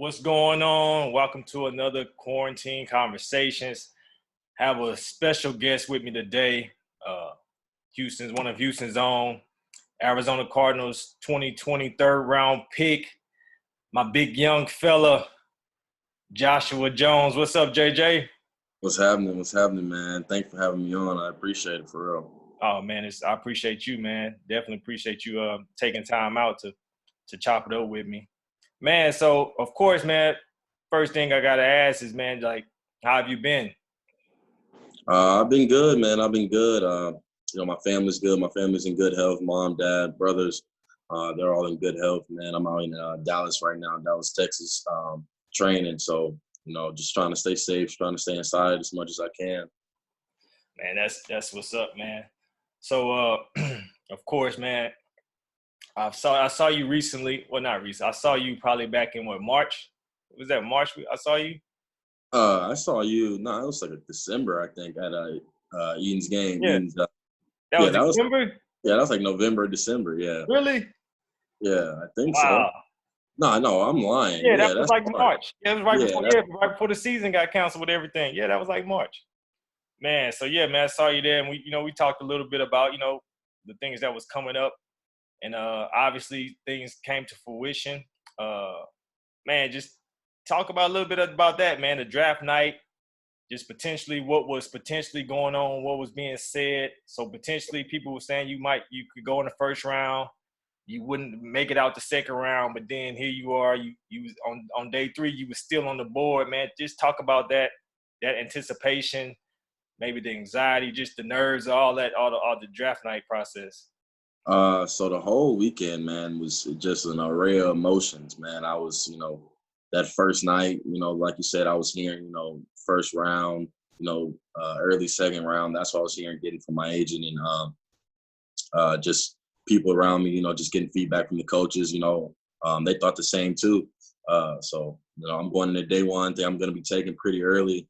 What's going on? Welcome to another Quarantine Conversations. Have a special guest with me today. Uh, one of Houston's own Arizona Cardinals 2020 third round pick. My big young fella, Joshua Jones. What's up, JJ? What's happening? What's happening, man? Thanks for having me on. I appreciate it for real. Oh man, I appreciate you, man. Definitely appreciate you taking time out to chop it up with me. Man, so of course, man, first thing I gotta ask is, man, like, how have you been? I've been good, man. I've been good. My family's good. My family's in good health. Mom, dad, brothers, they're all in good health, man. I'm out in Dallas right now, Dallas, Texas, training. So, just trying to stay safe, trying to stay inside as much as I can. Man, that's what's up, man. So, of course, man, I saw you recently. Well, not recently. I saw you probably back in March? Was that March? I saw you. I saw you. No, it was like a December, I think, at Eaton's game. Yeah, Eaton's, that was yeah, that was December. yeah, that was like November, December. Yeah, Really? yeah, I think so. Wow. No, I'm lying. Yeah, that Yeah, was that's like March. March. Yeah, it was right Yeah, before. that's Yeah, right before the season got canceled with everything. Yeah, that was like March. Man, so yeah, man, I saw you there, and we talked a little bit about the things that was coming up, and obviously things came to fruition. Man, just talk about a little bit about that, man. The draft night, just potentially what was potentially going on, what was being said. So potentially people were saying you could go in the first round, you wouldn't make it out the second round, but then here you are, you was on day 3, you were still on the board, man. Just talk about that anticipation, maybe the anxiety, just the nerves, all the draft night process. So the whole weekend, man, was just an array of emotions, man. I was, that first night, like you said, I was hearing, first round, early second round. That's what I was hearing, getting from my agent and just people around me, just getting feedback from the coaches. They thought the same too. So, I'm going into day one. Think I'm going to be taken pretty early.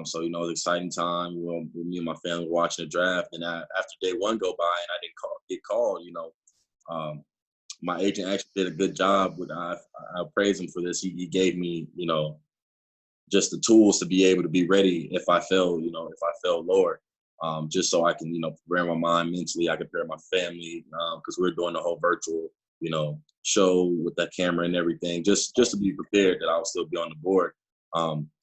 So, the exciting time. Me and my family were watching the draft, and after day one go by, and I didn't get called. Um, my agent actually did a good job. I praise him for this. He gave me, just the tools to be able to be ready if I fell, if I fell lower. Just so I can, prepare my mind mentally. I can prepare my family because we're doing the whole virtual, show with that camera and everything. Just to be prepared that I'll still be on the board.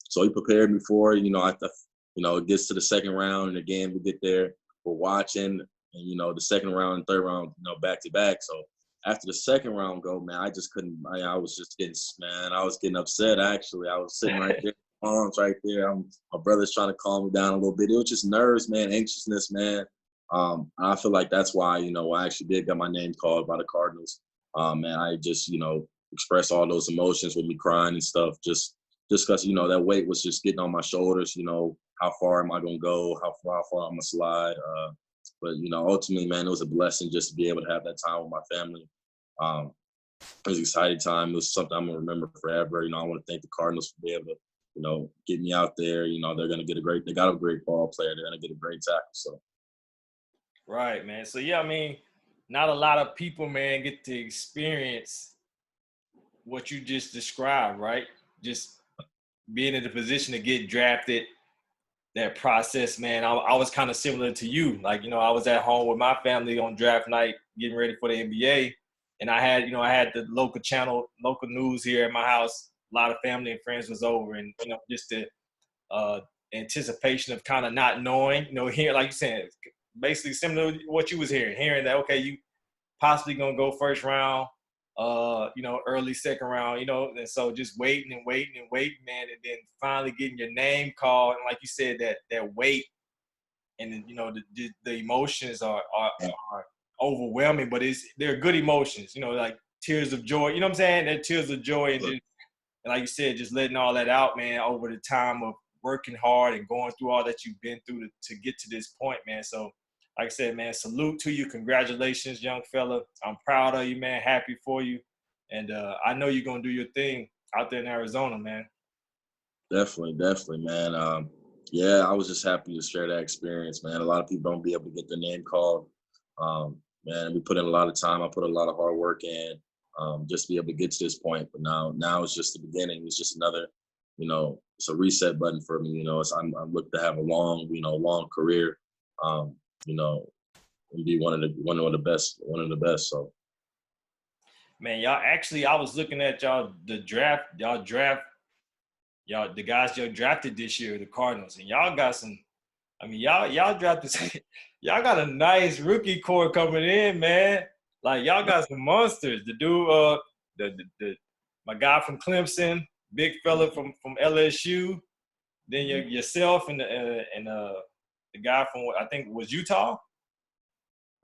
So he prepared me for it. It gets to the second round, and again we get there, we're watching, and the second round and third round, back to back. So after the second round go, man, I just couldn't. I was just getting, man, I was getting upset. Actually, I was sitting right there, arms right there. My brother's trying to calm me down a little bit. It was just nerves, man, anxiousness, man. I feel like that's why, I actually did get my name called by the Cardinals. Man, I just, express all those emotions with me crying and stuff, just because, that weight was just getting on my shoulders. How far am I gonna go? How far I'm gonna slide? But ultimately, man, it was a blessing just to be able to have that time with my family. Um, it was an exciting time. It was something I'm gonna remember forever. I want to thank the Cardinals for being able to, get me out there. They're gonna they got a great ball player. They're gonna get a great tackle. So Right, man. So yeah, I mean, not a lot of people, man, get to experience what you just described, right? Just being in the position to get drafted, that process, man. I was kind of similar to you. Like, I was at home with my family on draft night, getting ready for the NBA. And I had the local channel, local news here at my house. A lot of family and friends was over, and, just the uh, anticipation of kind of not knowing, here, like you said, basically similar to what you was hearing that, okay, you possibly going to go first round, early second round, and so just waiting and waiting and waiting, man, and then finally getting your name called, and like you said, that weight, and then, the emotions are overwhelming, but they're good emotions, like tears of joy, you know what I'm saying? They're tears of joy, and like you said, just letting all that out, man, over the time of working hard and going through all that you've been through to get to this point, man. So like I said, man, salute to you. Congratulations, young fella. I'm proud of you, man. Happy for you. And I know you're going to do your thing out there in Arizona, man. definitely, man. Yeah, I was just happy to share that experience, man. A lot of people don't be able to get their name called. Man, we put in a lot of time. I put a lot of hard work in. just to be able to get to this point. But now it's just the beginning. It's just another, it's a reset button for me. I'm looking to have a long career, you know, and be one of the best. So. Man, y'all actually, I was looking at the guys y'all drafted this year, the Cardinals, and y'all got some. I mean, y'all drafted, y'all got a nice rookie core coming in, man. Like y'all got some monsters. The dude, the my guy from Clemson, big fella from LSU. Then yourself and the guy from what I think was Utah.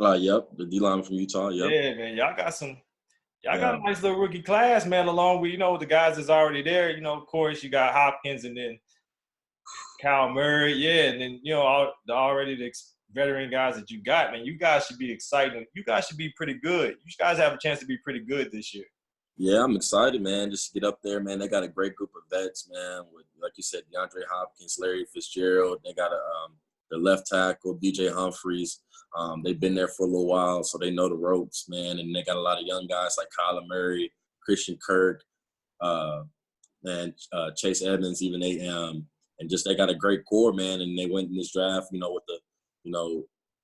Yep, the D line from Utah. Yep. Yeah, man, y'all got a nice little rookie class, man. Along with the guys that's already there. Of course, you got Hopkins and then Kyle Murray, yeah, and then all the veteran guys that you got, man. You guys should be excited. You guys should be pretty good. You guys have a chance to be pretty good this year. Yeah, I'm excited, man. Just to get up there, man. They got a great group of vets, man. With, like you said, DeAndre Hopkins, Larry Fitzgerald. They got the left tackle, DJ Humphreys. They've been there for a little while, so they know the ropes, man. And they got a lot of young guys like Kyler Murray, Christian Kirk, and Chase Edmonds. Even and just they got a great core, man. And they went in this draft,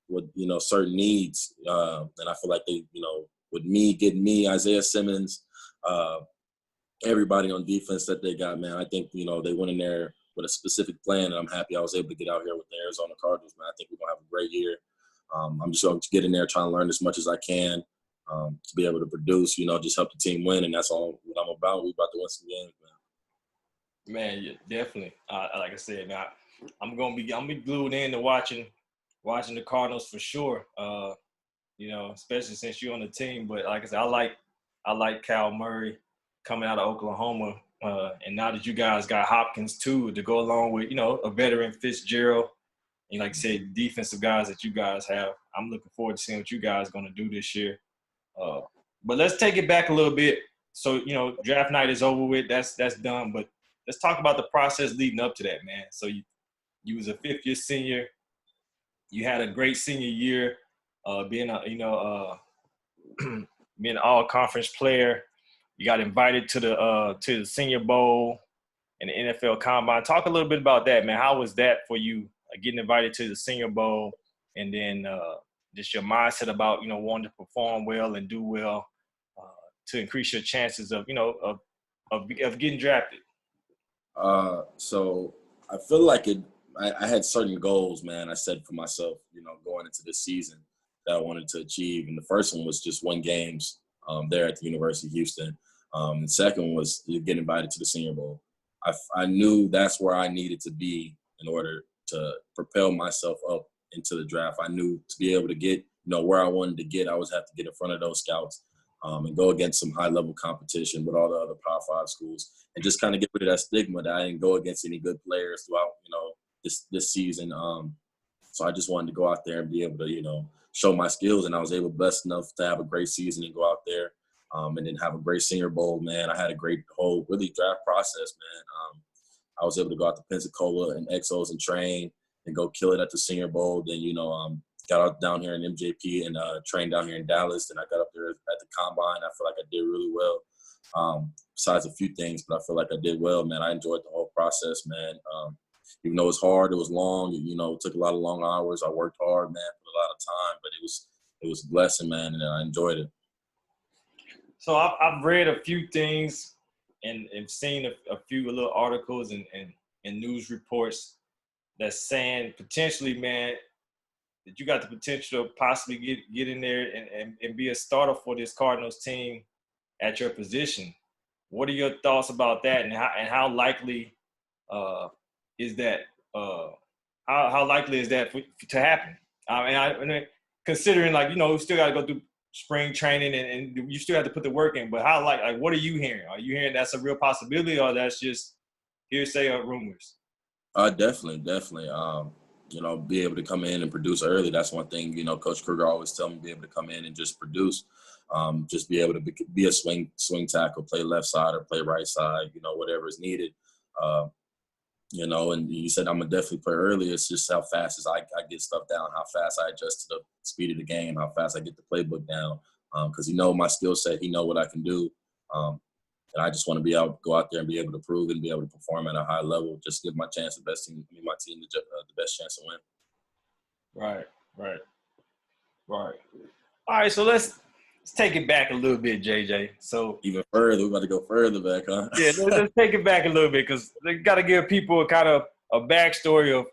with certain needs. And I feel like they, with me getting me Isaiah Simmons. Everybody on defense that they got, man, I think, they went in there with a specific plan, and I'm happy I was able to get out here with the Arizona Cardinals, man. I think we're going to have a great year. I'm just going to get in there, trying to learn as much as I can to be able to produce, just help the team win, and that's all what I'm about. We're about to win some games, man. Man, yeah, definitely. Like I said, man, I'm gonna be glued in to watching the Cardinals for sure. Especially since you're on the team. But like I said, I like Kyle Murray coming out of Oklahoma, and now that you guys got Hopkins too to go along with a veteran Fitzgerald, and like I said, defensive guys that you guys have. I'm looking forward to seeing what you guys are gonna do this year. But let's take it back a little bit. So draft night is over with. That's done. But let's talk about the process leading up to that, man. So you was a fifth-year senior. You had a great senior year, being being an all-conference player. You got invited to the Senior Bowl and the NFL Combine. Talk a little bit about that, man. How was that for you, getting invited to the Senior Bowl, and then just your mindset about wanting to perform well and do well to increase your chances of getting drafted? So I feel like I had certain goals, man. I set for myself, going into this season that I wanted to achieve. And the first one was just win games there at the University of Houston. The second one was get invited to the Senior Bowl. I knew that's where I needed to be in order to propel myself up into the draft. I knew to be able to get, where I wanted to get, I would have to get in front of those scouts and go against some high-level competition with all the other Power 5 schools and just kind of get rid of that stigma that I didn't go against any good players throughout, this season. So I just wanted to go out there and be able to, show my skills, and I was blessed enough to have a great season and go out there and then have a great Senior Bowl, man. I had a great whole really draft process, man. I was able to go out to Pensacola and Exos and train and go kill it at the Senior Bowl. Then, got out down here in MJP and trained down here in Dallas. Then I got up there at the Combine. I feel like I did really well, besides a few things, but I feel like I did well, man. I enjoyed the whole process, man. Even though it was hard, it was long, it took a lot of long hours. I worked hard, man, put a lot of time, but it was a blessing, man, and I enjoyed it. So I've read a few things and seen a few little articles and news reports that's saying potentially, man, that you got the potential to possibly get in there and be a starter for this Cardinals team at your position. What are your thoughts about that, and how likely is that? How likely is that to happen? I mean, considering you still got to go through spring training and you still have to put the work in. But how what are you hearing? Are you hearing that's a real possibility, or that's just hearsay or rumors? Definitely. Be able to come in and produce early. That's one thing, Coach Kruger always tell me, be able to come in and just produce. Just be able to be a swing tackle, play left side or play right side, whatever is needed. And you said I'm going to definitely play early. It's just how fast as I get stuff down, how fast I adjust to the speed of the game, how fast I get the playbook down. because he know my skill set, he know what I can do. And I just want to be able to go out there and be able to prove and be able to perform at a high level. Just give my team, my team the best chance to win. Right. All right, so let's take it back a little bit, JJ. So even further, we're about to go further back, huh? Yeah, let's take it back a little bit because they got to give people a kind of a backstory of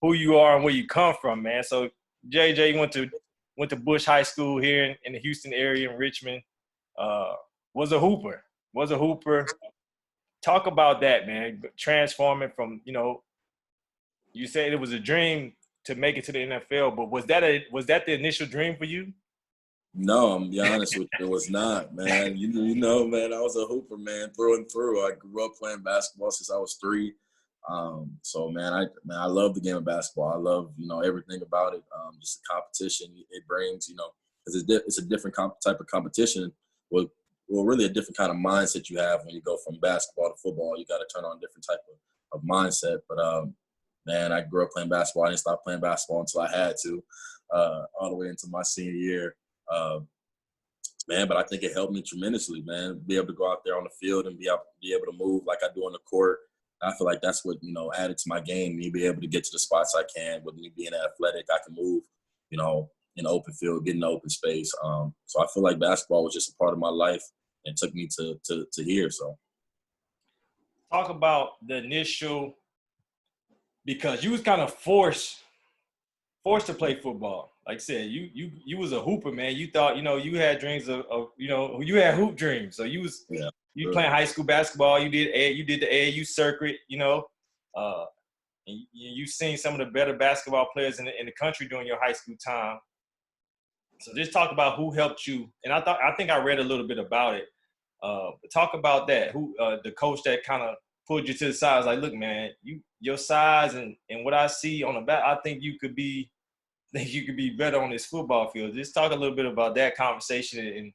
who you are and where you come from, man. So JJ went to Bush High School here in the Houston area in Richmond. Was a hooper. Talk about that, man. Transforming from, you said it was a dream to make it to the NFL, but was that the initial dream for you? No, I'm be honest with you, it was not, man. You know, man, I was a hooper, man, through and through. I grew up playing basketball since I was 3. So, man, I love the game of basketball. I love, everything about it. Just the competition it brings, because it's a different type of competition. Well, really a different kind of mindset you have when you go from basketball to football. You got to turn on a different type of mindset. But, man, I grew up playing basketball. I didn't stop playing basketball until I had to, all the way into my senior year. Man, but I think it helped me tremendously, man. Be able to go out there on the field and be able to move like I do on the court. I feel like that's what, added to my game. Me be able to get to the spots I can. With me being athletic, I can move, in the open field, get in the open space. So I feel like basketball was just a part of my life and took me to here. So talk about the initial, because you was kind of forced to play football. Like I said, you was a hooper, man. You thought, you had dreams of you had hoop dreams. So you playing high school basketball. You did the AAU circuit, and you seen some of the better basketball players in the country during your high school time. So just talk about who helped you. And I think I read a little bit about it. Talk about that. Who the coach that kind of pulled you to the side was like, look, man, your size and what I see on the back, I think you could be better on this football field. Just talk a little bit about that conversation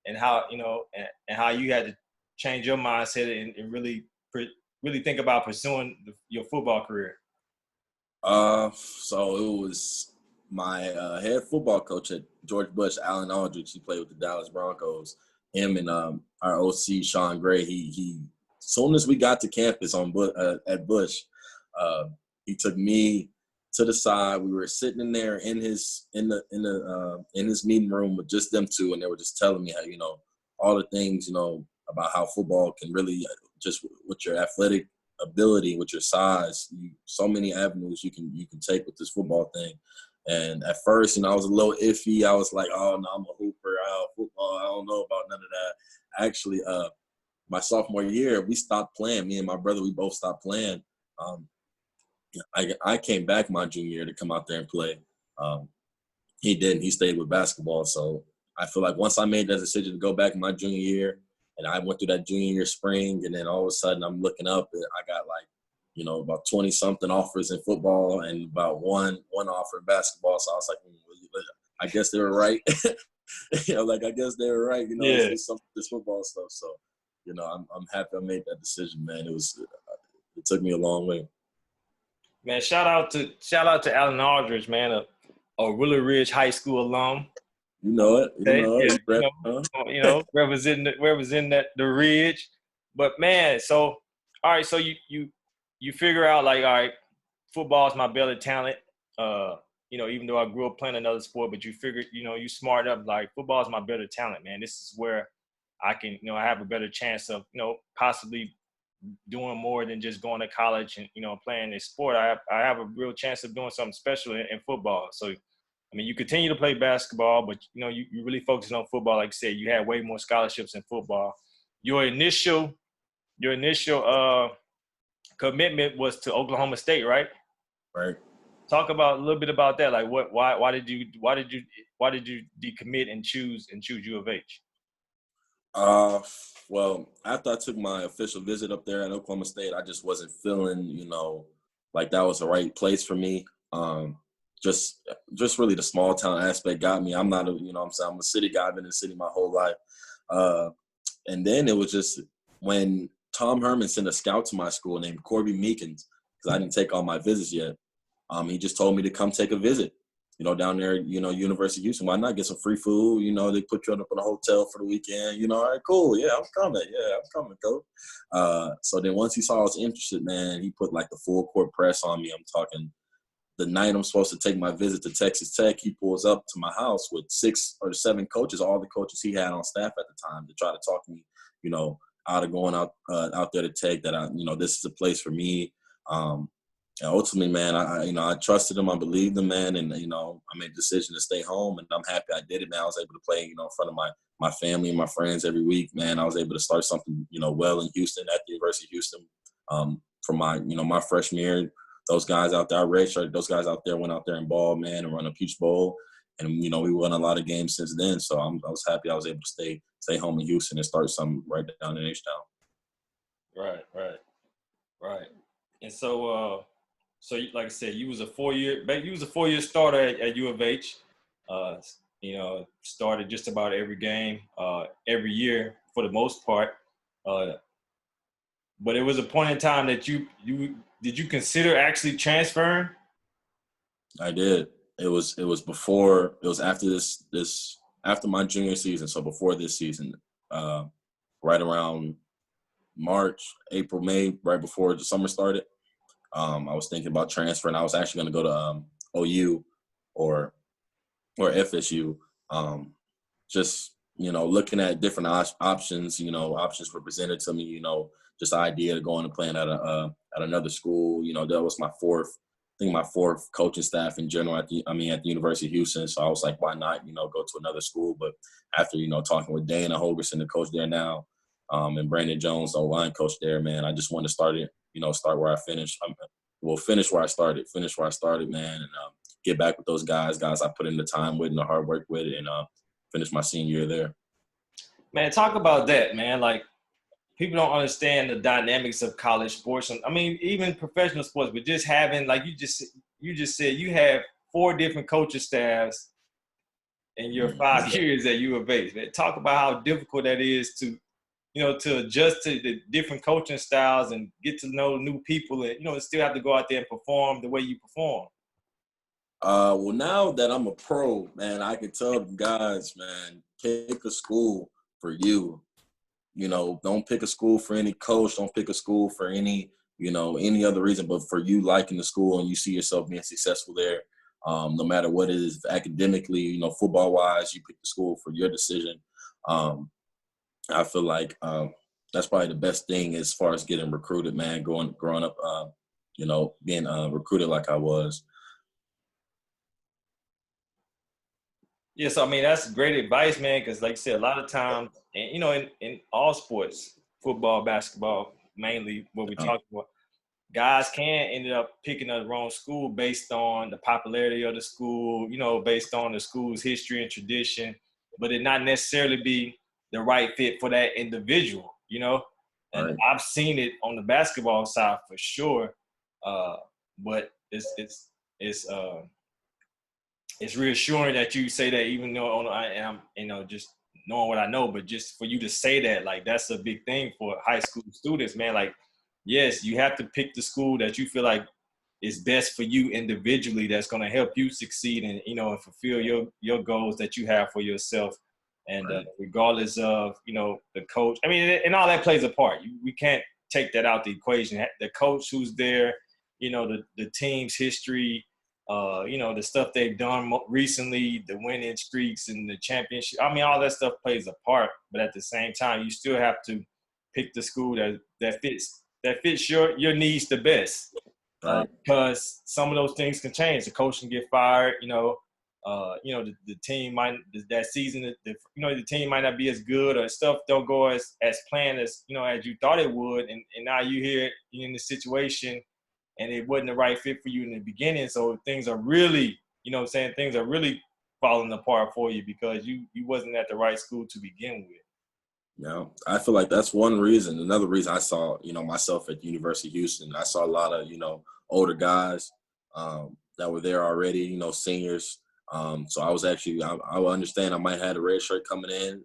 and how, and how you had to change your mindset and really think about pursuing your football career. So it was my head football coach at George Bush, Alan Aldridge. He played with the Dallas Broncos. Him and our OC, Sean Gray, he as soon as we got to campus at Bush, he took me to the side. We were sitting in there in his meeting room with just them two, and they were just telling me how, all the things, about how football can really just with your athletic ability, with your size, so many avenues you can take with this football thing. And at first, I was a little iffy. I was like, oh no, I'm a hooper. Football, I don't know about none of that. Actually, my sophomore year, we stopped playing. Me and my brother, we both stopped playing. I came back my junior year to come out there and play. He didn't. He stayed with basketball. So I feel like once I made that decision to go back my junior year, and I went through that junior year spring, and then all of a sudden I'm looking up and I got about 20-something offers in football and about one offer in basketball. So I was like, I guess they were right. I guess they were right. It's some of this football stuff. So, I'm happy I made that decision, man. It took me a long way. Man, shout out to Alan Aldridge, man, a Willow Ridge High School alum. You know it. Representing the Ridge. But man, so all right, so you figure out like, all right, football is my belly talent. Even though I grew up playing another sport, but you figure, you smart up like football is my better talent, man. This is where I can, I have a better chance of, possibly doing more than just going to college and, playing this sport. I have a real chance of doing something special in football. So, you continue to play basketball, but, you really focus on football. Like I said, you had way more scholarships in football. Your initial commitment was to Oklahoma State, right? Right. Talk about a little bit about that. Like why did you decommit and choose U of H? Well, after I took my official visit up there at Oklahoma State, I just wasn't feeling, like that was the right place for me. Just really the small town aspect got me. I'm not I'm a city guy. I've been in the city my whole life. And then it was just when Tom Herman sent a scout to my school named Corby Meekins, because I didn't take all my visits yet. He just told me to come take a visit. down there, University of Houston. Why not get some free food? They put you up in a hotel for the weekend. All right, cool. Yeah, I'm coming. Yeah, I'm coming, coach. So then once he saw I was interested, man, he put like the full court press on me. I'm talking the night I'm supposed to take my visit to Texas Tech, he pulls up to my house with 6 or 7 coaches, all the coaches he had on staff at the time, to try to talk me, out of going out there to Tech, that this is a place for me. And ultimately, man, I trusted him, I believed him, man, and I made the decision to stay home, and I'm happy I did it, man. I was able to play, in front of my family and my friends every week, man. I was able to start something, well in Houston at the University of Houston, for my, my freshman year. Those guys out there, I redshirted. Those guys out there went out there and balled, man, and run a Peach Bowl, and we won a lot of games since then. So I was happy I was able to stay home in Houston and start something right down in H-Town. Right. And so, like I said, you was a 4-year starter at U of H. Started just about every game, every year for the most part. But it was a point in time that did you consider actually transferring? I did. It was before. It was after after my junior season. So before this season, right around March, April, May, right before the summer started. I was thinking about transferring. I was actually going to go to OU or FSU. Just looking at different options. Options were presented to me. Just the idea of going and playing at another school. That was my fourth coaching staff in general at the University of Houston. So I was like, why not, go to another school? But after, talking with Dana Holgerson, the coach there now, and Brandon Jones, the O-line coach there, man, I just wanted to start where I finished. Finish where I started, man, and get back with those guys I put in the time with and the hard work with, and finish my senior year there. Man, talk about that, man. Like, people don't understand the dynamics of college sports. I mean, even professional sports, but just having, like you just said, you have 4 different coaching staffs in your 5 years at U of H. Man, talk about how difficult that is to adjust to the different coaching styles and get to know new people, and still have to go out there and perform the way you perform. Well, now that I'm a pro, man, I can tell the guys, man, pick a school for you. Don't pick a school for any coach. Don't pick a school for any other reason, but for you liking the school and you see yourself being successful there. No matter what it is academically, football wise, you pick the school for your decision. I feel like that's probably the best thing as far as getting recruited, man. Growing up, being recruited like I was. Yes, I mean, that's great advice, man, because like I said, a lot of times, and, in all sports, football, basketball, mainly what we talk about, guys can end up picking the wrong school based on the popularity of the school, based on the school's history and tradition, but it not necessarily be the right fit for that individual, And Right. I've seen it on the basketball side for sure, but it's reassuring that you say that, even though I am, just knowing what I know, but just for you to say that, like, that's a big thing for high school students, man. Like, yes, you have to pick the school that you feel like is best for you individually, that's going to help you succeed and, and fulfill your goals that you have for yourself. And Right. Regardless of, the coach, I mean, and all that plays a part. We can't take that out the equation. The coach who's there, the team's history, the stuff they've done recently, the winning streaks and the championship. I mean, all that stuff plays a part, but at the same time, you still have to pick the school that fits your needs the best. Right. Because some of those things can change. The coach can get fired. The team might that season. The team might not be as good, or stuff don't go as planned as as you thought it would, and now you're here in the situation, and it wasn't the right fit for you in the beginning. So things are really, things are really falling apart for you because you wasn't at the right school to begin with. Yeah, I feel like that's one reason. Another reason I saw, myself at the University of Houston, I saw a lot of, older guys that were there already, seniors. So I was actually, I would understand I might have had a red shirt coming in.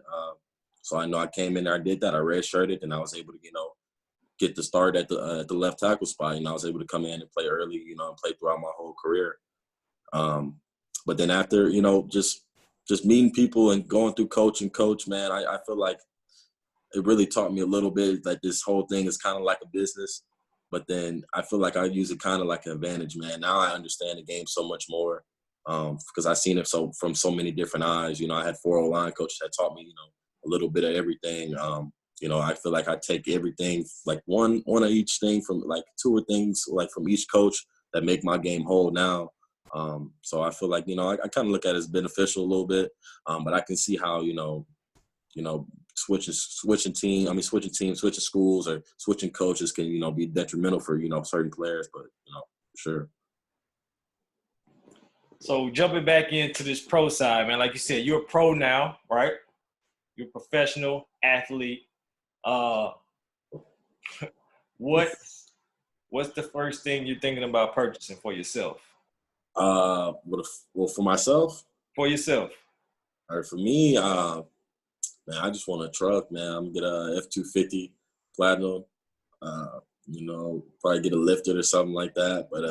So I know I came in there, I did that, I red shirted, and I was able to, get the start at the left tackle spot. I was able to come in and play early, and play throughout my whole career. But then after, just meeting people and going through coach, man, I feel like it really taught me a little bit that this whole thing is kind of like a business. But then I feel like I use it kind of like an advantage, man. Now I understand the game so much more because I've seen it from so many different eyes. I had 4 O-line coaches that taught me, a little bit of everything. I feel like I take everything, like one of each thing from like 2 or things like from each coach that make my game whole now. So I feel like, I kind of look at it as beneficial a little bit, but I can see how, switching teams, switching schools, or switching coaches can, be detrimental for, certain players, but, for sure. So jumping back into this pro side, man, like you said, you're a pro now, right? You're a professional athlete. What's the first thing you're thinking about purchasing for yourself? Well, for myself? For yourself. Or for me, man, I just want a truck, man. I'm gonna get a F-250 Platinum. Probably get a lifted or something like that. But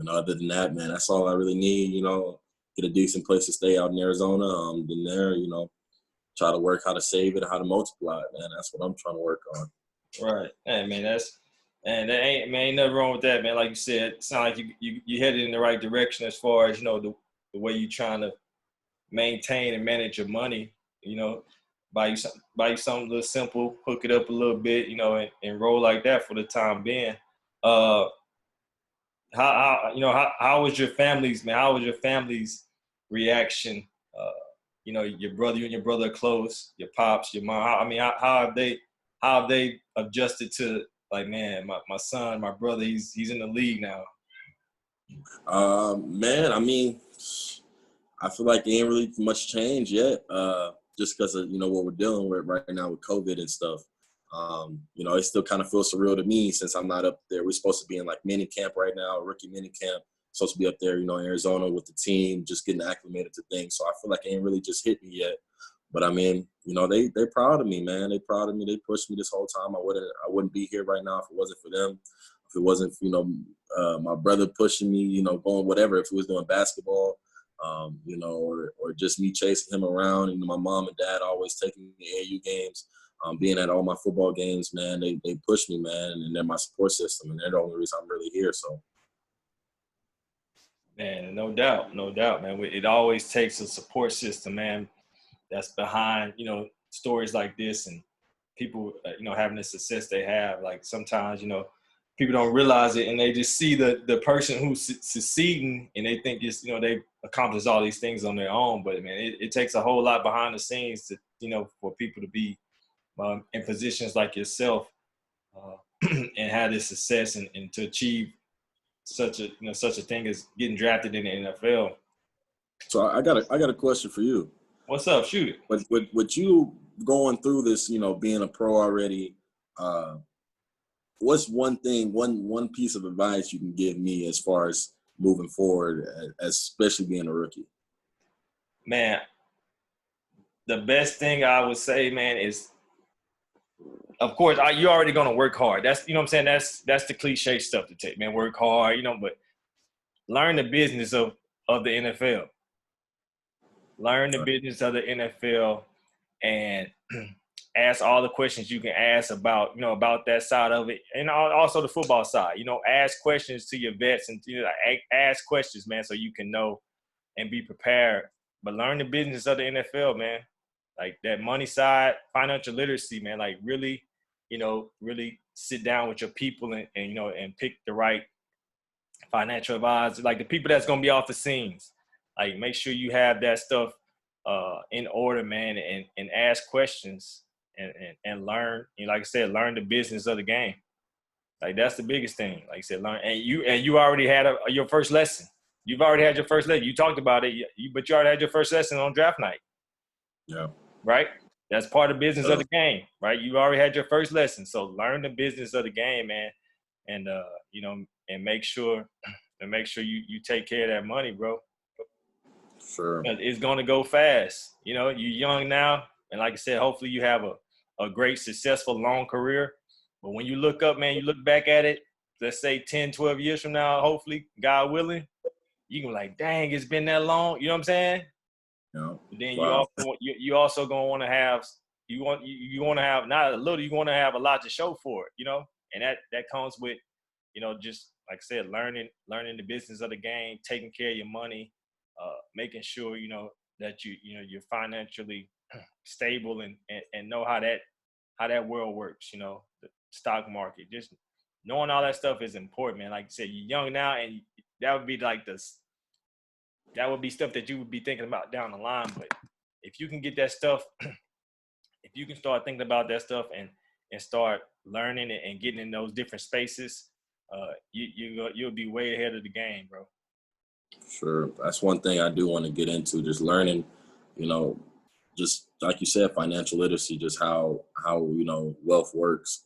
other than that, man, that's all I really need. Get a decent place to stay out in Arizona. Then there, try to work how to save it, how to multiply it, man. That's what I'm trying to work on. Right. Hey, man, that ain't nothing wrong with that, man. Like you said, it sounds like you headed in the right direction as far as, the way you're trying to maintain and manage your money, buy you something a little simple, hook it up a little bit, and roll like that for the time being. How was your family's, man? How was your family's reaction? Your brother, you and your brother are close, your pops, your mom. How have they adjusted to, like, man, my son, my brother, he's in the league now? Man, I feel like there ain't really much change yet, just because of, what we're dealing with right now with COVID and stuff. It still kind of feels surreal to me since I'm not up there. We're supposed to be in like mini camp right now, rookie mini camp. Supposed to be up there, in Arizona with the team, just getting acclimated to things. So I feel like it ain't really just hit me yet. But they're proud of me, man. They're proud of me. They pushed me this whole time. I wouldn't be here right now if it wasn't for them. If it wasn't, my brother pushing me, going whatever. If he was doing basketball, or just me chasing him around. My mom and dad always taking me to AAU games, being at all my football games, man. They push me, man, and they're my support system, and they're the only reason I'm really here. So. Man, no doubt, man. It always takes a support system, man, that's behind, stories like this and people, having the success they have. Like sometimes, people don't realize it and they just see the person who's succeeding and they think it's, they've accomplished all these things on their own. But, man, it takes a whole lot behind the scenes to, for people to be in positions like yourself and have this success and to achieve such a thing as getting drafted in the NFL. So I got a question for you. What's up? Shoot it. With you going through this, being a pro already, what's one piece of advice you can give me as far as moving forward, especially being a rookie? Man, the best thing I would say, man, is, of course, you're already going to work hard. That's, what I'm saying? That's the cliche stuff to take, man. Work hard, but learn the business of the NFL. Learn the business of the NFL and ask all the questions you can ask about, about that side of it. And also the football side, ask questions to your vets and, ask questions, man, so you can know and be prepared. But learn the business of the NFL, man. Like that money side, financial literacy, man, like really, really sit down with your people and and pick the right financial advisor, like the people that's going to be off the scenes. Like make sure you have that stuff in order, man, and ask questions and learn, like I said, learn the business of the game. Like that's the biggest thing. Like I said, learn, and you already had your first lesson. You've already had your first lesson. You talked about it, but you already had your first lesson on draft night. Yeah. Right? That's part of the business of the game, right? You already had your first lesson. So learn the business of the game, man. And, and make sure you take care of that money, bro. Sure. It's going to go fast. You're young now. And like I said, hopefully you have a great, successful, long career. But when you look up, man, you look back at it, let's say 10, 12 years from now, hopefully, God willing, you can be like, dang, it's been that long. You know what I'm saying? You know, But then wow, you also gonna want to have you want to have not a little, you want to have a lot to show for it, you know, and that comes with, you know, just like I said, learning the business of the game, taking care of your money, making sure that you're financially stable and know how that world works, you know, the stock market. Just knowing all that stuff is important, man. Like I said, you're young now, and that would be like this. That would be stuff that you would be thinking about down the line. But if you can get that stuff, if you can start thinking about that stuff and start learning it and getting in those different spaces, you'll be way ahead of the game, bro. sure. That's one thing I do want to get into, just learning, you know, just like you said, financial literacy, just how wealth works.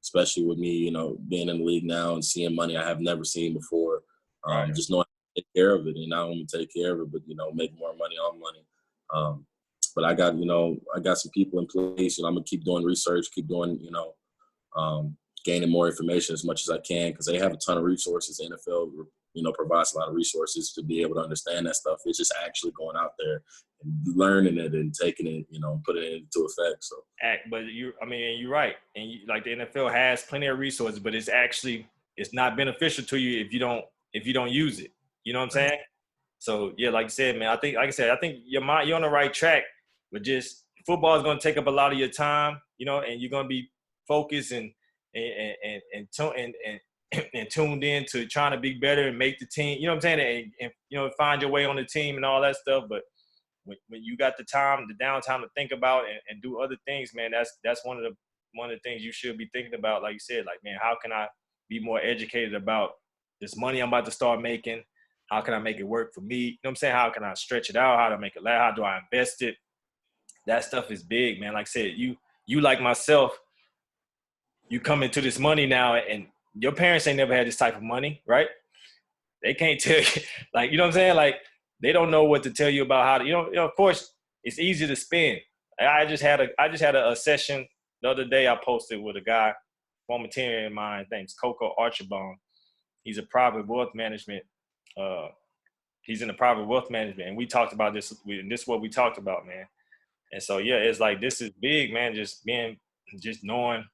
Especially with me, being in the league now and seeing money I have never seen before. Right. Just knowing how to take care of it, and not only take care of it, but make more money on money. But I got some people in place, and I'm gonna keep doing research, keep doing, gaining more information as much as I can, because they have a ton of resources. The NFL, provides a lot of resources to be able to understand that stuff. It's just actually going out there and learning it and taking it, putting it into effect. So, But you're right, and like the NFL has plenty of resources, but it's not beneficial to you if you don't use it. You know what I'm saying? So yeah, like I said, man, I think you're on the right track, but just football is going to take up a lot of your time, and you're going to be focused and tuned in to trying to be better and make the team. You know what I'm saying? And find your way on the team and all that stuff. But when you got the downtime to think about and do other things, man, that's one of the things you should be thinking about. Like you said, like, man, how can I be more educated about this money I'm about to start making? How can I make it work for me? You know what I'm saying? How can I stretch it out? How to make it last? How do I invest it? That stuff is big, man. Like I said, you like myself, you come into this money now, and your parents ain't never had this type of money, right? They can't tell you, like, you know what I'm saying? Like, they don't know what to tell you about how to, of course, it's easy to spend. I just had a session the other day. I posted with a guy, former teammate of mine, thanks, Coco Archibald. He's a private wealth management. He's in the private wealth management, and we talked about this. And this is what we talked about, man. And so, yeah, it's like, this is big, man. Just knowing,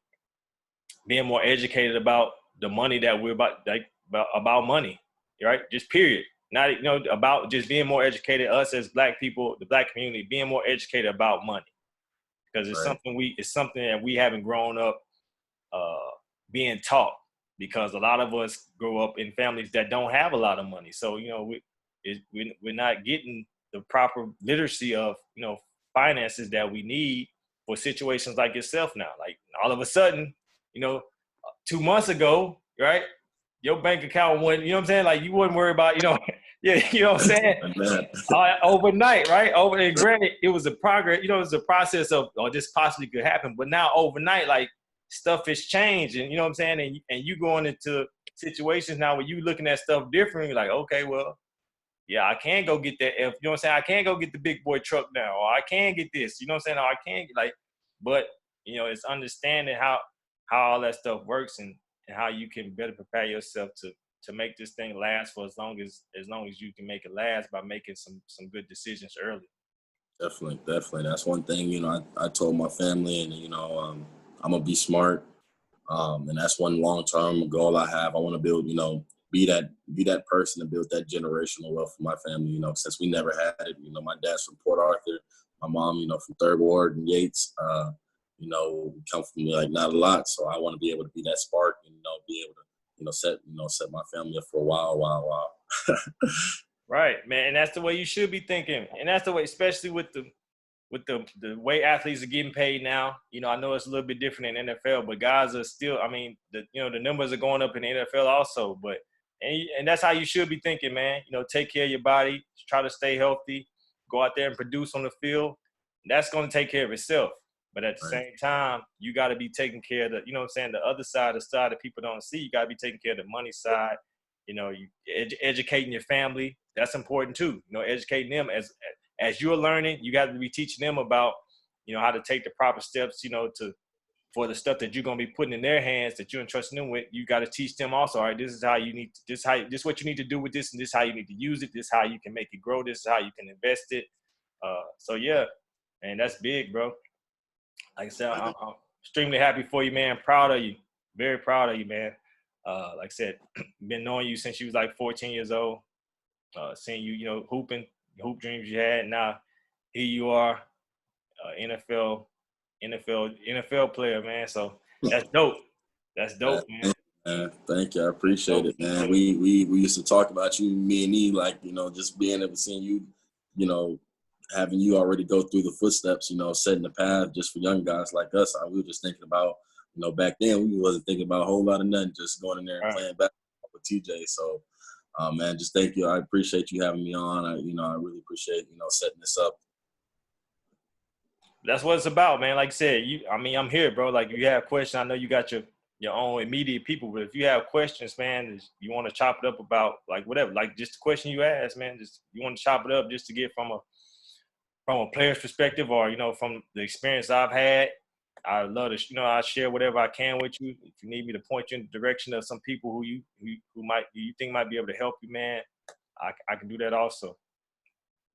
being more educated about the money that we're about money, right? Just period. Not about just being more educated. Us as Black people, the Black community, being more educated about money, because it's right. something that we haven't grown up being taught, because a lot of us grow up in families that don't have a lot of money. So we're not getting the proper literacy of finances that we need for situations like yourself now. Like, all of a sudden, 2 months ago, right, your bank account wouldn't, you know what I'm saying? Like, you wouldn't worry about, yeah, you know what I'm saying? Overnight, right? And granted, it was a progress, it was a process of, oh, this possibly could happen. But now overnight, like, stuff has changed, and you know what I'm saying? And you going into situations now where you looking at stuff differently, like, okay, well, yeah, I can go get that. You know what I'm saying? I can go get the big boy truck now, or I can get this. You know what I'm saying? Or I can get, like, but it's understanding how all that stuff works, and how you can better prepare yourself to make this thing last for as long as you can make it last, by making some good decisions early. Definitely, definitely. That's one thing, I told my family, and, I'm going to be smart. And that's one long-term goal I have. I want to build, be that person to build that generational wealth for my family, since we never had it. My dad's from Port Arthur, my mom, from Third Ward and Yates. We come from, like, not a lot. So I want to be able to be that spark, and, be able to, set my family up for a while. Right, man. And that's the way you should be thinking. And that's the way, especially with the way athletes are getting paid now. I know it's a little bit different in NFL, but guys are still, I mean, the numbers are going up in the NFL also. But and that's how you should be thinking, man. Take care of your body, try to stay healthy, go out there and produce on the field. That's going to take care of itself. But at the Right. same time, you got to be taking care of the what I'm saying, the other side, the side that people don't see. You got to be taking care of the money side. You educating your family. That's important too. Educating them as you're learning. You got to be teaching them about how to take the proper steps. To for the stuff that you're gonna be putting in their hands that you're entrusting them with, you got to teach them also. All right, this is how you need to, this is what you need to do with this, and this is how you need to use it. This is how you can make it grow. This is how you can invest it. So yeah, man, that's big, bro. Like I said, I'm extremely happy for you, man. Proud of you, very proud of you, man. Like I said, been knowing you since you was like 14 years old. Seeing you, hooping, hoop dreams you had. Now here you are, NFL player, man. So that's dope. That's dope, man. Thank you. I appreciate it, man. We used to talk about you, me and E, like, just being able to see you, having you already go through the footsteps, setting the path just for young guys like us. We were just thinking about, back then we wasn't thinking about a whole lot of nothing, just going in there and playing basketball with TJ. So, man, just thank you. I appreciate you having me on. I really appreciate, setting this up. That's what it's about, man. Like I said, I'm here, bro. Like, if you have questions, I know you got your own immediate people, but if you have questions, man, you want to chop it up about, like, whatever, like just the question you ask, man, just you want to chop it up just to get from a player's perspective, or from the experience I've had. I love to, I share whatever I can with you. If you need me to point you in the direction of some people who you think might be able to help you, man, I can do that also.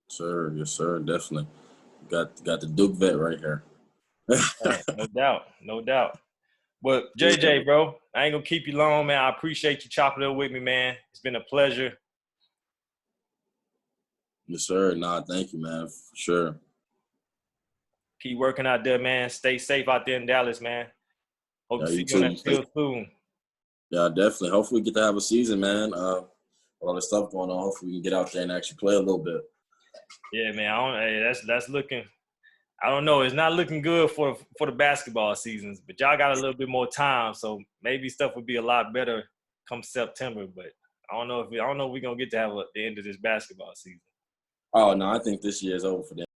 Sir, yes, sir, definitely. Got the Duke vet right here. No doubt. But JJ, bro, I ain't gonna keep you long, man. I appreciate you chopping it up with me, man. It's been a pleasure. Yes, sir. Nah, thank you, man, for sure. Keep working out there, man. Stay safe out there in Dallas, man. Hope to see you on that field soon. Yeah, definitely. Hopefully we get to have a season, man. All the stuff going on. Hopefully we can get out there and actually play a little bit. Yeah, man. That's looking. I don't know. It's not looking good for the basketball seasons, but y'all got a little bit more time, so maybe stuff would be a lot better come September. But I don't know if we're gonna get to have the end of this basketball season. Oh no, I think this year is over for them.